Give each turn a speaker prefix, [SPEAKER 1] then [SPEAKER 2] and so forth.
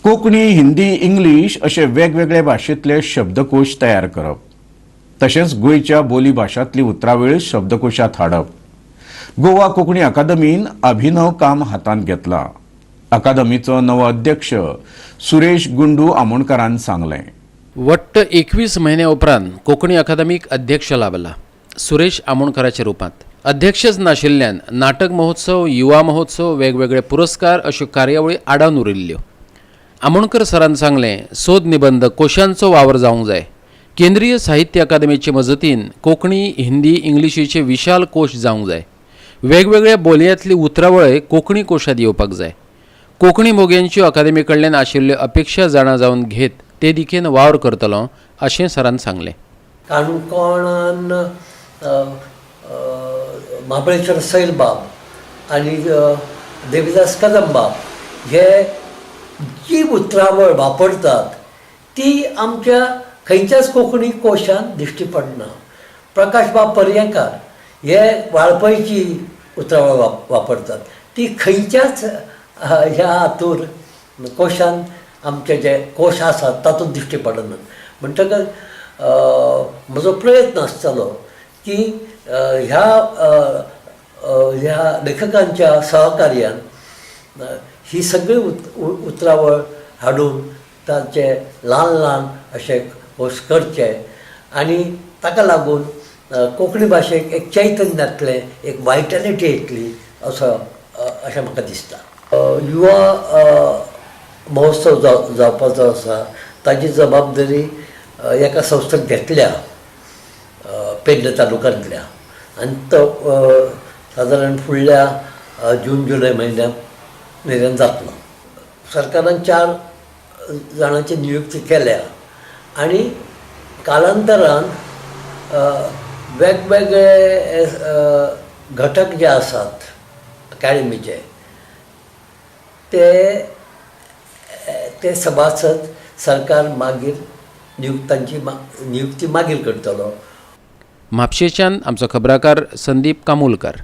[SPEAKER 1] Konkani, Hindi, English अशे वेगवेगळे भाशेंतले शब्दकोश तयार करप, तशेंच गोंयच्या बोली भाशांतली उतरावळ शब्दकोशांत हाडप. गोवा कोंकणी अकादमीन अभिनव काम हातांत घेतलां. अकादमीचो नवो अध्यक्ष सुरेश गुंडू आमोणकारान सांगलें.
[SPEAKER 2] वट्ट 21 म्हयने उपरांत कोंकणी अकादमीक अध्यक्ष लाभला. सुरेश आमोणकाराच्या रुपांत अध्यक्षच नाशिल्ल्यान नाटक महोत्सव, युवा महोत्सव, वेगवेगळे पुरस्कार अश्यो कार्यावळी आडावन उरिल्ल्यो. आमोणकर सरान सांगलें, सोद निबंध कोशांचो वावर जावंक जाय. केंद्रीय साहित्य अकादमीचे मजतीन कोंकणी, हिंदी, इंग्लिशीचे विशाल कोश जावंक जाय. वेगवेगळ्या बोलयांतली उतरावळ कोंकणी कोशांत येवपाक जाय. कोंकणी मोग्यांच्यो अकादमी कडल्यान आशिल्ल्यो अपेक्षा जाणा जावन घेत ते दिकेन वावर करतलो अशें सरान सांगलें.
[SPEAKER 3] काणकोणान महाबळेश्वर सैलबाब आनी देविदास कदंबाब हे जी उतरावळ वापरतात ती आमच्या खंयच्याच कोंकणी कोशांत दिश्टी पडना. प्रकाशबाब पर्येकार हे वाळपयची उतरावळ वापरतात, ती खंयच्याच ह्या हातूर कोशांत आमचे जे कोश आसात तातूंत दिश्टी पडना. म्हणटकच म्हजो प्रयत्न आसतलो की ह्या लेखकांच्या सहकार्यान ही सगळी उतरावळ हाडून ताचे ल्हान ल्हान अशे कोश करचे आनी ताका लागून कोंकणी भाशेक एक चैतन्यातले एक वायटॅलिटी येतली अशें म्हाका दिसता. युवा महोत्सव जावपाचो आसा, ताची जबाबदारी एका संस्थेक घेतल्या पेडणे तालुक्यांतल्या आनी तो सादारण फुडल्या जून जुलय म्हयन्याक मेरेन जातलो. सरकारान 4 जाणांची नियुक्ती केल्या आनी कालांतरान वेगवेगळे घटक जे आसात अकॅडमीचे ते सभासद सरकार मागीर नियुक्ती मागीर करतलो.
[SPEAKER 2] म्हापशेच्यान आमचो खबराकार संदीप कामुलकार.